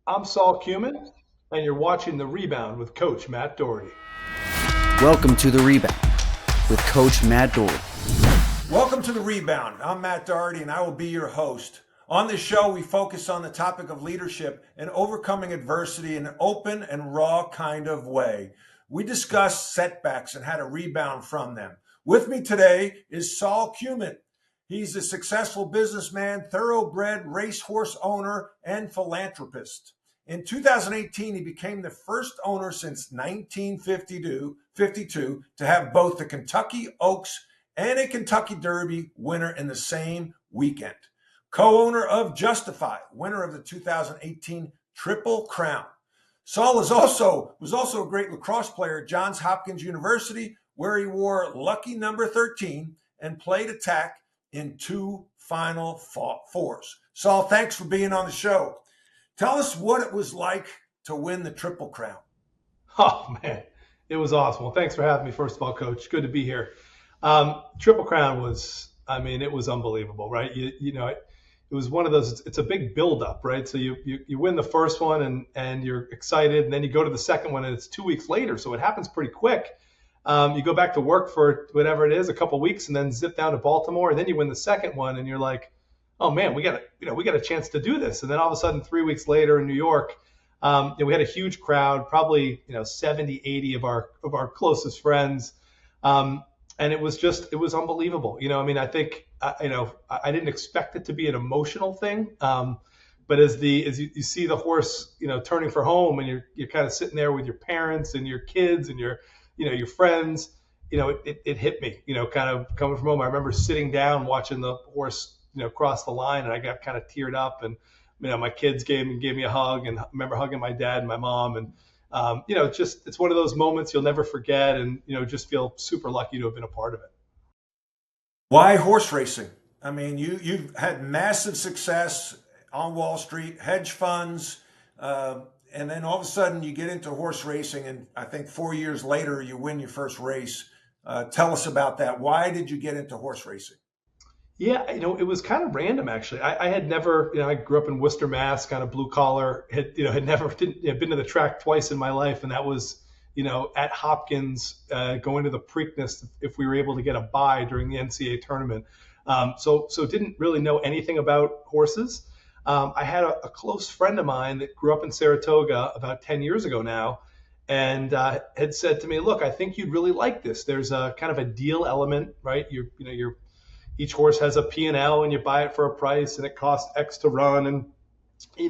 I'm Sol Kumin, and you're watching The Rebound with Coach Matt Doherty. Welcome to The Rebound with Coach Matt Doherty. Welcome to The Rebound. I'm Matt Doherty, and I will be your host. On this show, we focus on the topic of leadership and overcoming adversity in an open and raw kind of way. We discuss setbacks and how to rebound from them. With me today is Sol Kumin. He's a successful businessman, thoroughbred racehorse owner, and philanthropist. In 2018, he became the first owner since 1952 to have both the Kentucky Oaks and a Kentucky Derby winner in the same weekend. Co-owner of Justify, winner of the 2018 Triple Crown. Sol was also a great lacrosse player at Johns Hopkins University, where he wore lucky number 13 and played attack in 2 Final Fours. Sol, thanks for being on the show. Tell us what it was like to win the Triple Crown. Oh, man, it was awesome. Well, thanks for having me, first of all, Coach. Good to be here. Triple Crown was, it was unbelievable, right? It was one of those, it's a big buildup, right? So you win the first one and you're excited, and then you go to the second one and it's 2 weeks later. So it happens pretty quick. You go back to work for whatever it is, a couple of weeks, and then zip down to Baltimore, and then you win the second one, and you're like, oh man, we got a chance to do this. And then all of a sudden, 3 weeks later in New York, we had a huge crowd, probably 70, 80 of our closest friends, and it was unbelievable. I think I didn't expect it to be an emotional thing, but as you see the horse turning for home, and you're kind of sitting there with your parents and your kids and your friends, it hit me, kind of coming from home. I remember sitting down watching the horse, cross the line, and I got kind of teared up, and, my kids gave me a hug, and I remember hugging my dad and my mom. And, it's one of those moments you'll never forget, and, just feel super lucky to have been a part of it. Why horse racing? I mean, you've had massive success on Wall Street, hedge funds, and then all of a sudden you get into horse racing, and I think 4 years later you win your first race. Tell us about that. Why did you get into horse racing? Yeah, it was kind of random, actually. I had never, I grew up in Worcester, Mass, kind of blue collar. Had never been to the track twice in my life, and that was, at Hopkins, going to the Preakness if we were able to get a bye during the NCAA tournament. So didn't really know anything about horses. I had a close friend of mine that grew up in Saratoga about 10 years ago now, and had said to me, "Look, I think you'd really like this. There's a kind of a deal element, right? Each horse has a P&L, and you buy it for a price, and it costs X to run. And,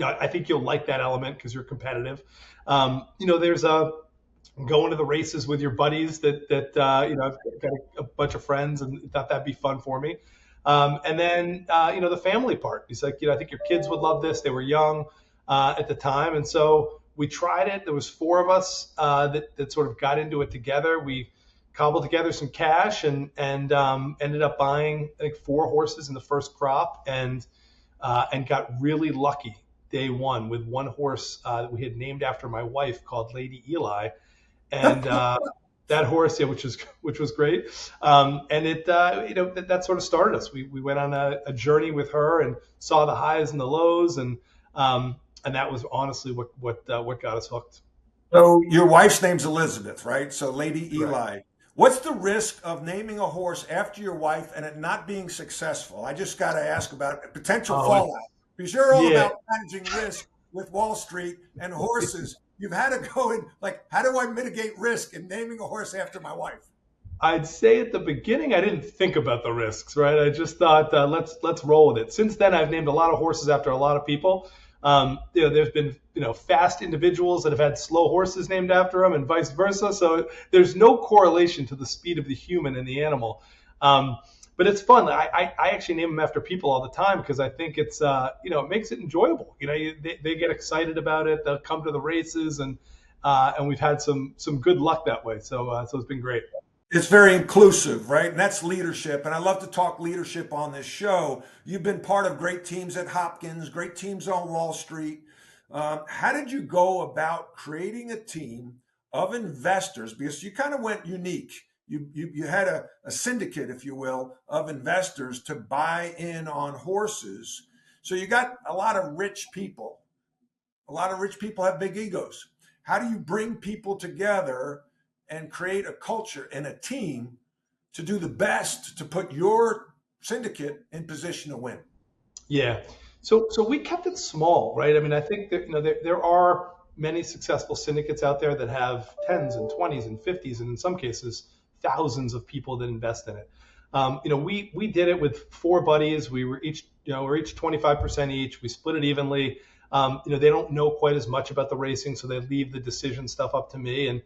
I think you'll like that element because you're competitive. There's going to the races with your buddies that I've got a bunch of friends, and thought that'd be fun for me. And then, the family part. He's like, I think your kids would love this. They were young at the time. And so we tried it. There was 4 of us that sort of got into it together. We cobbled together some cash and ended up buying, I think, 4 horses in the first crop, and got really lucky day one with one horse that we had named after my wife called Lady Eli, and that horse, which was great, and it that sort of started us. We went on a journey with her and saw the highs and the lows, and that was honestly what got us hooked. So your wife's name's Elizabeth, right? So Lady Eli. Right. What's the risk of naming a horse after your wife and it not being successful? I just got to ask about potential fallout, because you're all about managing risk with Wall Street and horses. You've had to go in, like, how do I mitigate risk in naming a horse after my wife? I'd say at the beginning, I didn't think about the risks, right? I just thought, let's roll with it. Since then, I've named a lot of horses after a lot of people. There's been, fast individuals that have had slow horses named after them, and vice versa. So there's no correlation to the speed of the human and the animal. But it's fun. I actually name them after people all the time, because I think it's, it makes it enjoyable. They get excited about it. They'll come to the races, and we've had some good luck that way. So it's been great. It's very inclusive, right? And that's leadership. And I love to talk leadership on this show. You've been part of great teams at Hopkins, great teams on Wall Street. How did you go about creating a team of investors? Because you kind of went unique. You had a syndicate, if you will, of investors to buy in on horses. So you got a lot of rich people A lot of rich people have big egos. How do you bring people together and create a culture and a team to do the best to put your syndicate in position to win? Yeah. So we kept it small, right? I mean, I think that there are many successful syndicates out there that have tens and twenties and fifties, and in some cases thousands of people that invest in it. We did it with four buddies. We're each 25% each. We split it evenly. They don't know quite as much about the racing, so they leave the decision stuff up to me, and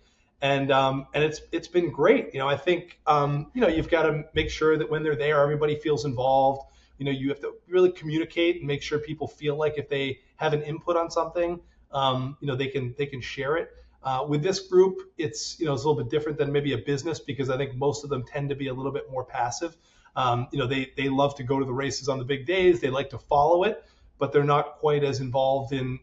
it's been great. I think you've got to make sure that when they're there, everybody feels involved. You have to really communicate and make sure people feel like if they have an input on something, they can share it. With this group, it's a little bit different than maybe a business, because I think most of them tend to be a little bit more passive. They love to go to the races on the big days. They like to follow it, but they're not quite as involved in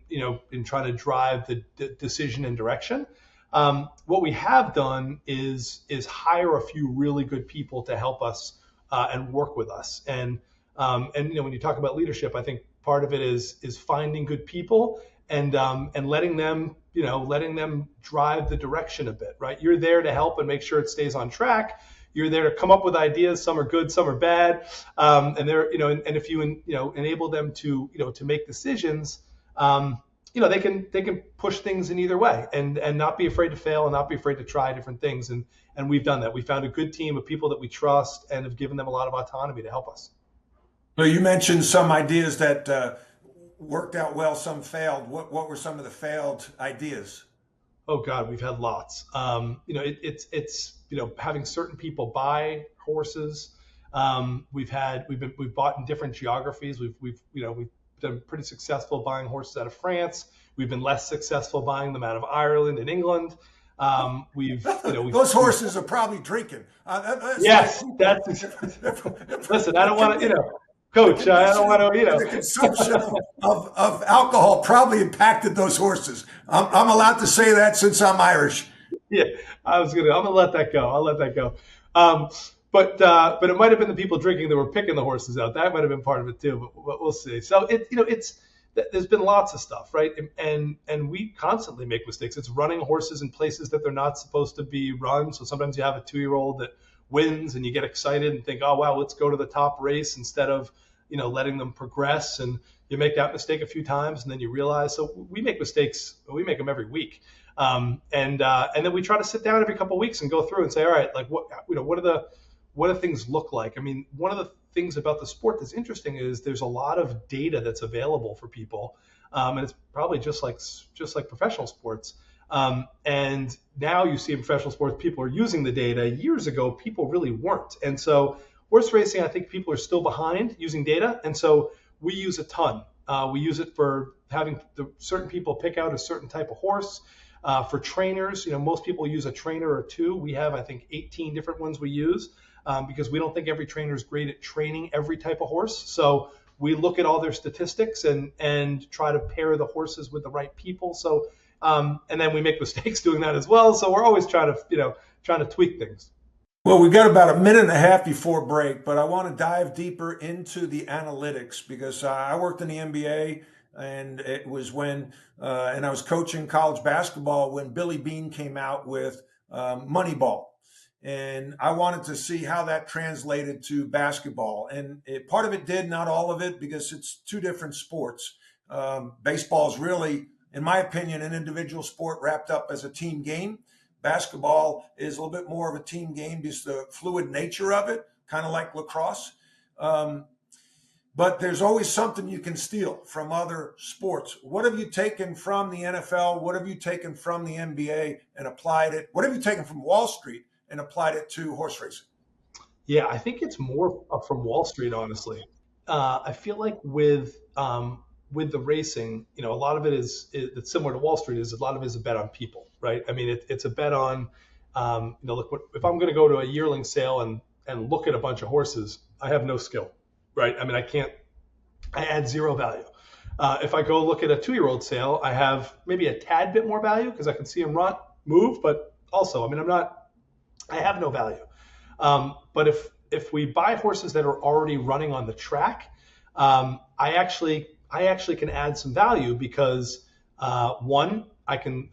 trying to drive the decision and direction. What we have done is hire a few really good people to help us and work with us. And when you talk about leadership, I think part of it is finding good people and letting them drive the direction a bit, right? You're there to help and make sure it stays on track. You're there to come up with ideas. Some are good, some are bad, and they're and if you enable them to make decisions, they can push things in either way and not be afraid to fail and not be afraid to try different things. And we've done that. We found a good team of people that we trust and have given them a lot of autonomy to help us. So you mentioned some ideas that worked out well, some failed. What were some of the failed ideas? Oh God, we've had lots. It's having certain people buy horses. We've bought in different geographies. We've been pretty successful buying horses out of France. We've been less successful buying them out of Ireland and England. Those horses are probably drinking. Yes, listen, I don't want to, Coach, I don't want to, The consumption of alcohol probably impacted those horses. I'm allowed to say that since I'm Irish. Yeah, I'm gonna let that go. I'll let that go. But it might have been the people drinking that were picking the horses out. That might have been part of it too. But we'll see. So there's been lots of stuff, right? And we constantly make mistakes. It's running horses in places that they're not supposed to be run. So sometimes you have a 2-year-old that wins and you get excited and think, oh wow, let's go to the top race instead of letting them progress. And you make that mistake a few times and then you realize. So we make mistakes. We make them every week. And then we try to sit down every couple of weeks and go through and say, all right, like what do things look like? I mean, one of the things about the sport that's interesting is there's a lot of data that's available for people, and it's probably just like professional sports. And now you see in professional sports, people are using the data. Years ago, people really weren't. And so horse racing, I think people are still behind using data. And so we use a ton. We use it for having certain people pick out a certain type of horse. For trainers, most people use a trainer or two. We have, I think, 18 different ones we use because we don't think every trainer is great at training every type of horse. So we look at all their statistics and try to pair the horses with the right people. So and then we make mistakes doing that as well. So we're always trying to tweak things. Well, we've got about a minute and a half before break, but I want to dive deeper into the analytics because I worked in the NBA. And it was when, and I was coaching college basketball when Billy Beane came out with Moneyball. And I wanted to see how that translated to basketball. And part of it did, not all of it, because it's two different sports. Baseball is really, in my opinion, an individual sport wrapped up as a team game. Basketball is a little bit more of a team game, just the fluid nature of it, kind of like lacrosse. But there's always something you can steal from other sports. What have you taken from the NFL? What have you taken from the NBA and applied it? What have you taken from Wall Street and applied it to horse racing? Yeah, I think it's more from Wall Street, honestly. I feel like with the racing, a lot of it it's similar to Wall Street. A lot of it is a bet on people, right? I mean, it's a bet on, look, if I'm going to go to a yearling sale and look at a bunch of horses, I have no skill. Right. I mean, I add zero value. If I go look at a 2-year-old sale, I have maybe a tad bit more value because I can see them move. But also, I mean, I have no value. But if we buy horses that are already running on the track, I actually can add some value because One, I can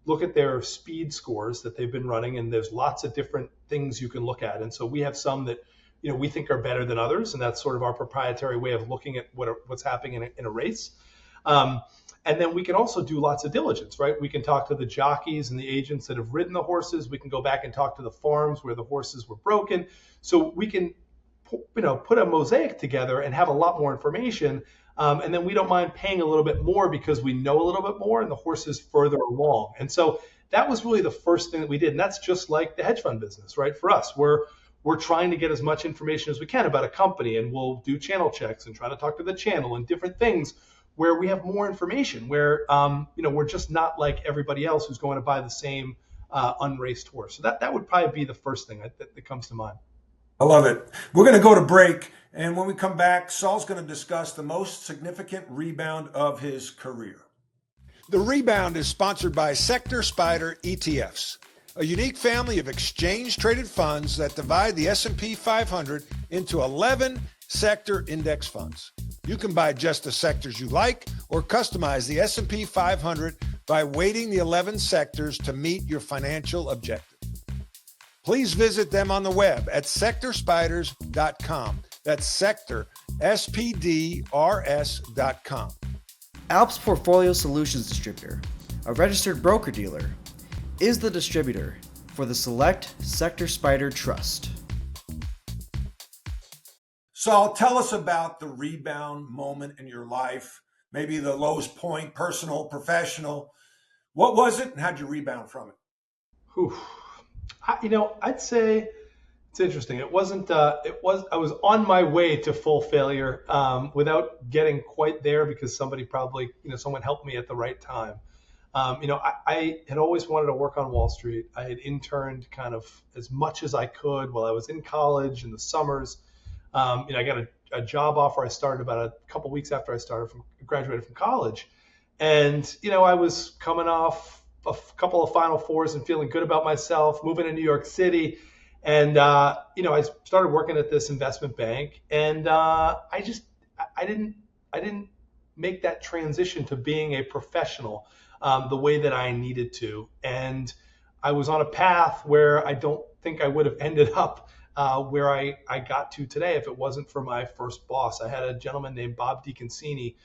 look at their speed scores that they've been running, and there's lots of different things you can look at. And so we have some that we think are better than others, and that's sort of our proprietary way of looking at what's happening in a race. Um, and then we can also do lots of diligence, right? We can talk to the jockeys and the agents that have ridden the horses. We can go back and talk to the farms where the horses were broken. So we can, put a mosaic together and have a lot more information. And then we don't mind paying a little bit more because we know a little bit more and the horse is further along. And so that was really the first thing that we did. And that's just like the hedge fund business, right? For us, we're trying to get as much information as we can about a company, and we'll do channel checks and try to talk to the channel and different things where we have more information, where we're just not like everybody else who's going to buy the same unraced horse. So that would probably be the first thing that comes to mind. I love it. We're going to go to break. And when we come back, Saul's going to discuss the most significant rebound of his career. The Rebound is sponsored by Sector Spider ETFs, a unique family of exchange-traded funds that divide the S&P 500 into 11 sector index funds. You can buy just the sectors you like or customize the S&P 500 by weighting the 11 sectors to meet your financial objective. Please visit them on the web at sectorspiders.com. That's sector, SPDRS.com. Alps Portfolio Solutions Distributor, a registered broker-dealer, is the distributor for the Select Sector Spider Trust. Saul, tell us about the rebound moment in your life, maybe the lowest point, personal, professional. What was it, and how'd you rebound from it? Whew. I'd say it's interesting. It wasn't. I was on my way to full failure without getting quite there because somebody probably, someone helped me at the right time. I had always wanted to work on Wall Street. I had interned kind of as much as I could while I was in college in the summers. I got a job offer. I started about a couple weeks after I graduated from college, and I was coming off a couple of Final Fours and feeling good about myself, moving to New York City. And, I started working at this investment bank, and I didn't make that transition to being a professional the way that I needed to. And I was on a path where I don't think I would have ended up where I got to today if it wasn't for my first boss. I had a gentleman named Bob DiConcini,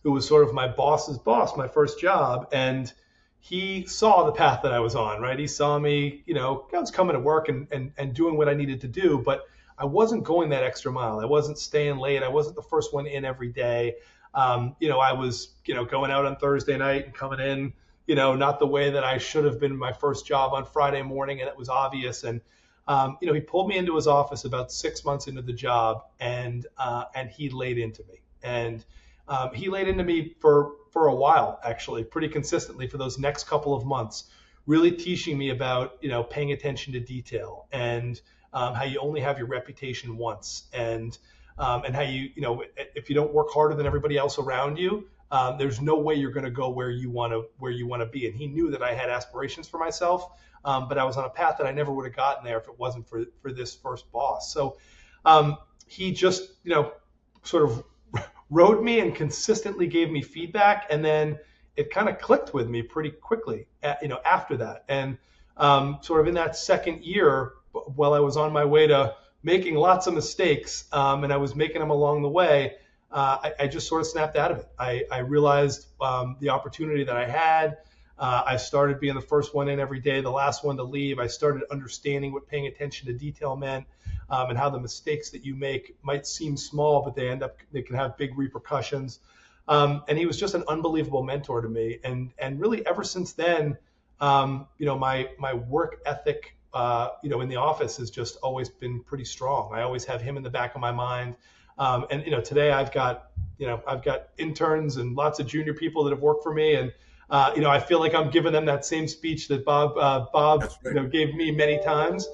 who was sort of my boss's boss, my first job. And he saw the path that I was on, right? He saw me, I was coming to work and doing what I needed to do, but I wasn't going that extra mile. I wasn't staying late. I wasn't the first one in every day. I was, going out on Thursday night and coming in, not the way that I should have been my first job on Friday morning. And it was obvious. And, he pulled me into his office about 6 months into the job, and he laid into me. And he laid into me for a while, actually, pretty consistently for those next couple of months, really teaching me about, paying attention to detail and how you only have your reputation once, and how you, if you don't work harder than everybody else around you, there's no way you're going to go where you want to be. And he knew that I had aspirations for myself, but I was on a path that I never would have gotten there if it wasn't for this first boss. So he just, sort of rode me and consistently gave me feedback. And then it kind of clicked with me pretty quickly, after that. And sort of in that second year, while I was on my way to making lots of mistakes, and I was making them along the way, I just sort of snapped out of it. I realized the opportunity that I had. I started being the first one in every day, the last one to leave. I started understanding what paying attention to detail meant. And how the mistakes that you make might seem small, but they can have big repercussions. And he was just an unbelievable mentor to me. And really ever since then, my work ethic, in the office has just always been pretty strong. I always have him in the back of my mind. And today I've got interns and lots of junior people that have worked for me. And, I feel like I'm giving them that same speech that Bob gave me many times.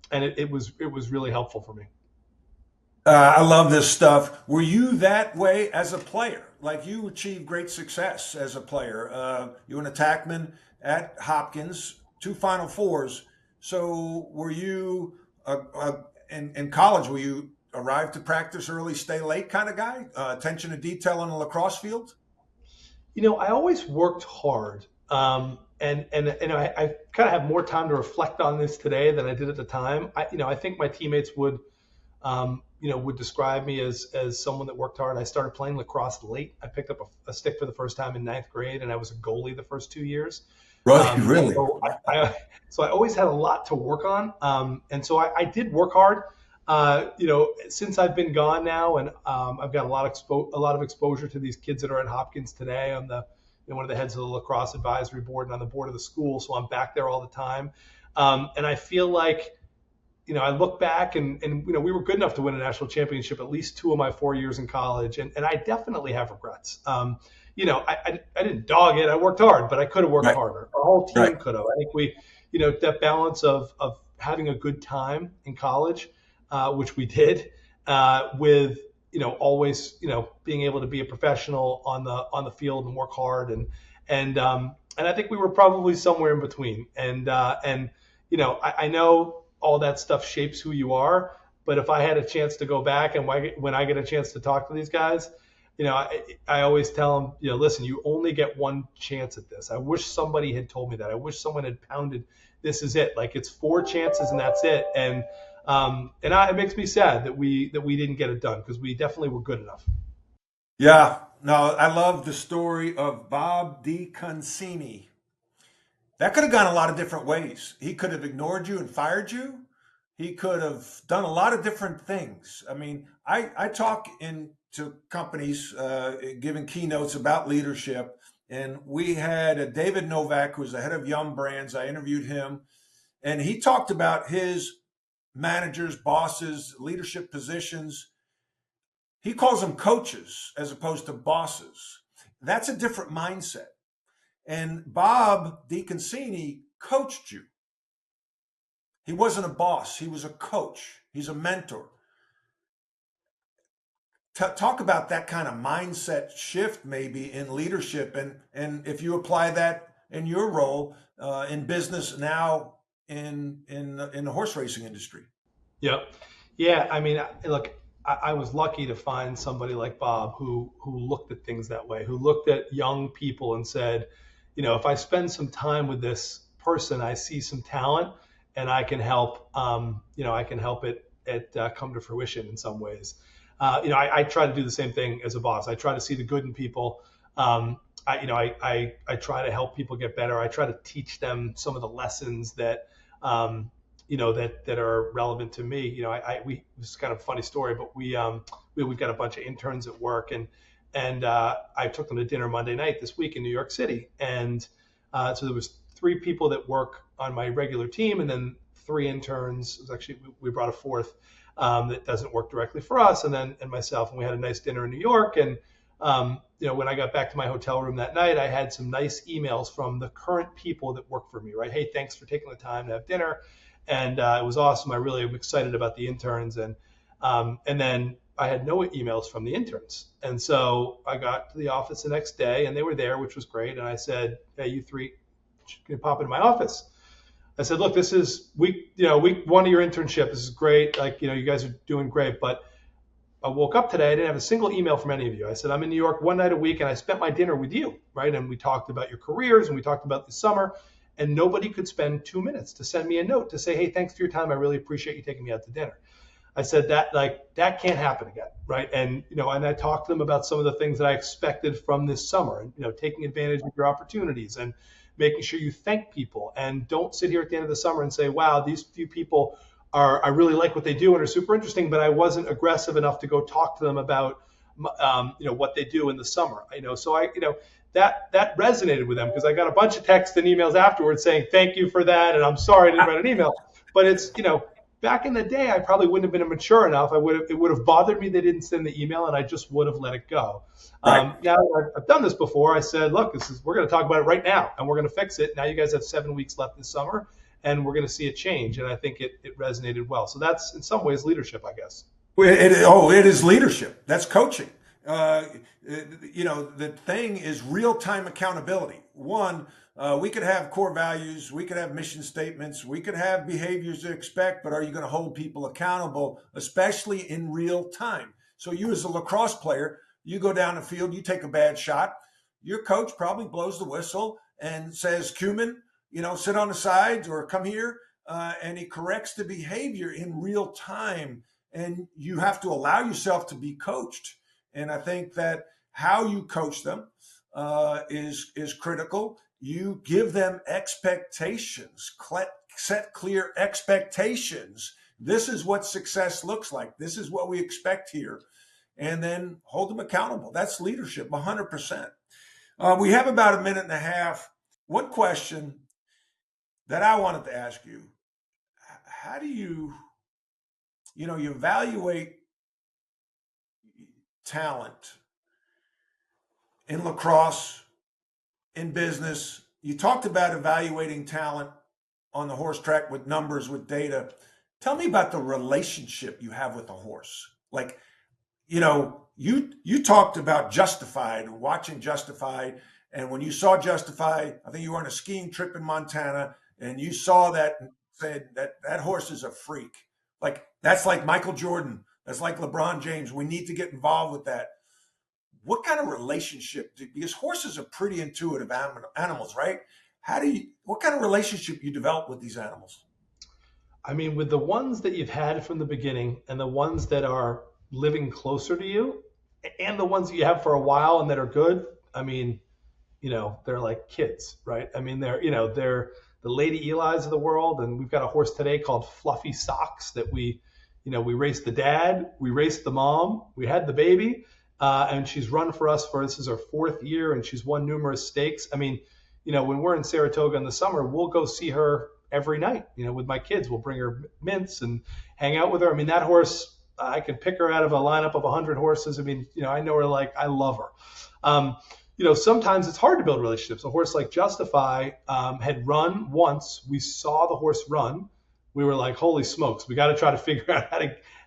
And it was really helpful for me. I love this stuff. Were you that way as a player? Like, you achieved great success as a player. You an attackman at Hopkins, 2 Final Fours. So were you in college? Were you arrive to practice early, stay late kind of guy? Attention to detail on the lacrosse field? I always worked hard. And I kind of have more time to reflect on this today than I did at the time. I think my teammates would describe me as someone that worked hard. I started playing lacrosse late. I picked up a stick for the first time in ninth grade, and I was a goalie the first 2 years. Right, really? So I always had a lot to work on, and so I did work hard. Since I've been gone now, and I've got a lot of exposure to these kids that are at Hopkins today. I'm one of the heads of the lacrosse advisory board and on the board of the school, so I'm back there all the time. And I feel like, I look back and we were good enough to win a national championship at least 2 of my 4 years in college, and I definitely have regrets. I didn't dog it. I worked hard, but I could have worked harder. Our whole team could have. I think that balance of having a good time in college, which we did, with always being able to be a professional on the field and work hard, and I think we were probably somewhere in between. And I know all that stuff shapes who you are, but if I had a chance to go back, and when I get a chance to talk to these guys, I always tell them, listen, you only get one chance at this. I wish somebody had told me that. I wish someone had pounded, this is it. Like, it's 4 chances and that's it. And it makes me sad that we didn't get it done, because we definitely were good enough. Yeah, no, I love the story of Bob DiConcini. That could have gone a lot of different ways. He could have ignored you and fired you. He could have done a lot of different things. I mean, I talk into companies, giving keynotes about leadership, and we had David Novak, who was the head of Yum Brands. I interviewed him, and he talked about his managers, bosses, leadership positions. He calls them coaches as opposed to bosses. That's a different mindset. And Bob DiConcini coached you. He wasn't a boss. He was a coach. He's a mentor. Talk about that kind of mindset shift maybe in leadership, and if you apply that in your role in business now in the horse racing industry. Yep. Yeah. I mean, look, I was lucky to find somebody like Bob who looked at things that way, who looked at young people and said, if I spend some time with this person, I see some talent, and I can help. I can help it come to fruition in some ways. I try to do the same thing as a boss. I try to see the good in people. I try to help people get better. I try to teach them some of the lessons that that are relevant to me. This is kind of a funny story, but we've got a bunch of interns at work, and I took them to dinner Monday night this week in New York City, and so there was 3 people that work on my regular team, and then 3 interns. It was actually, we brought a 4th that doesn't work directly for us, and myself, and we had a nice dinner in New York. And when I got back to my hotel room that night, I had some nice emails from the current people that work for me. Right, hey, thanks for taking the time to have dinner, and it was awesome. I really am excited about the interns, and then I had no emails from the interns. And so I got to the office the next day, and they were there, which was great. And I said, hey, you 3, can you pop into my office? I said, look, this is week 1 of your internship. This is great. Like, you guys are doing great. But I woke up today, I didn't have a single email from any of you. I said, I'm in New York 1 night a week, and I spent my dinner with you, right? And we talked about your careers, and we talked about the summer, and nobody could spend 2 minutes to send me a note to say, hey, thanks for your time. I really appreciate you taking me out to dinner. I said that can't happen again, right? And and I talked to them about some of the things that I expected from this summer, and taking advantage of your opportunities, and making sure you thank people, and don't sit here at the end of the summer and say, wow, these few people I really like what they do and are super interesting, but I wasn't aggressive enough to go talk to them about what they do in the summer. So that resonated with them, because I got a bunch of texts and emails afterwards saying thank you for that, and I'm sorry I didn't write an email. But it's back in the day, I probably wouldn't have been mature enough. It would have bothered me they didn't send the email, and I just would have let it go. Right. Now I've done this before. I said, look, we're going to talk about it right now, and we're going to fix it. Now you guys have 7 weeks left this summer, and we're going to see a change. And I think it resonated well. So that's in some ways leadership, I guess. It is leadership. That's coaching. The thing is real-time accountability. One, we could have core values, we could have mission statements, we could have behaviors to expect, but are you going to hold people accountable, especially in real time? So you as a lacrosse player, you go down the field, you take a bad shot, your coach probably blows the whistle and says, Kumin, sit on the sides or come here. And he corrects the behavior in real time. And you have to allow yourself to be coached. And I think that how you coach them is critical. You give them expectations, set clear expectations. This is what success looks like. This is what we expect here. And then hold them accountable. That's leadership, 100%. We have about a minute and a half. One question that I wanted to ask you, how do you evaluate talent in lacrosse, in business? You talked about evaluating talent on the horse track with numbers, with data. Tell me about the relationship you have with the horse. Like, you talked about Justified, watching Justified, and when you saw Justified, I think you were on a skiing trip in Montana, and you saw that and said that horse is a freak. Like, that's like Michael Jordan. That's like LeBron James. We need to get involved with that. What kind of relationship, because horses are pretty intuitive animals, right? What kind of relationship you develop with these animals? I mean, with the ones that you've had from the beginning and the ones that are living closer to you and the ones that you have for a while and that are good, I mean, they're like kids, right? I mean, they're the Lady Eli's of the world. And we've got a horse today called Fluffy Socks that we raced the dad, we raced the mom, we had the baby, and she's run for us this is her 4th year, and she's won numerous stakes. I mean, when we're in Saratoga in the summer, we'll go see her every night, with my kids. We'll bring her mints and hang out with her. I mean, that horse, I could pick her out of a lineup of 100 horses. I mean, I know her like I love her. Sometimes it's hard to build relationships. A horse like Justify had run once. We saw the horse run. We were like, holy smokes, we got to try to figure out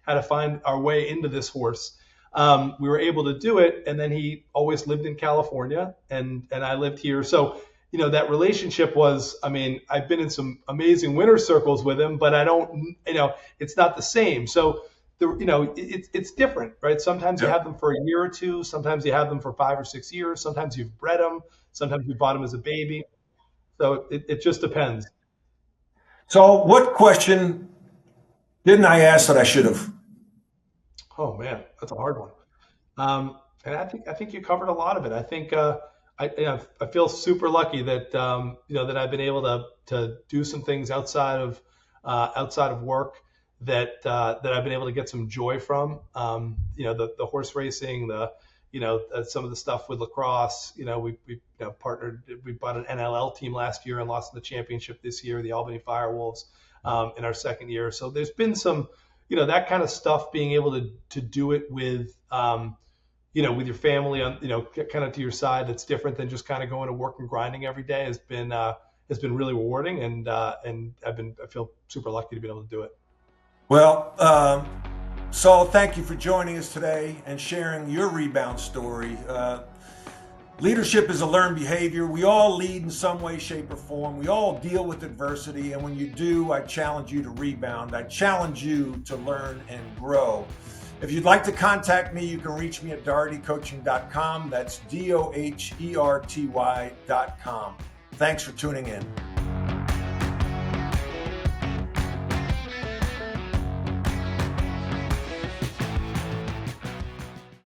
how to find our way into this horse. We were able to do it. And then he always lived in California and I lived here. So, that relationship was, I mean, I've been in some amazing winter circles with him, but I don't, it's not the same. So, it's different, right? Sometimes you have them for a year or two. Sometimes you have them for 5 or 6 years. Sometimes you've bred them. Sometimes you bought them as a baby. So it just depends. So what question didn't I ask that I should have? Oh man, that's a hard one. And I think you covered a lot of it. I think I feel super lucky that that I've been able to do some things outside of work that I've been able to get some joy from. The horse racing, some of the stuff with lacrosse. We partnered. We bought an NLL team last year and lost in the championship this year, the Albany Firewolves, in our 2nd year. So there's been some, that kind of stuff, being able to do it with, with your family on, kind of to your side. That's different than just kind of going to work and grinding every day. Has been really rewarding, and I feel super lucky to be able to do it. Well, Sol, thank you for joining us today and sharing your rebound story. Leadership is a learned behavior. We all lead in some way, shape, or form. We all deal with adversity, and when you do, I challenge you to rebound. I challenge you to learn and grow. If you'd like to contact me, you can reach me at dohertycoaching.com. That's DOHERTY.com. Thanks for tuning in.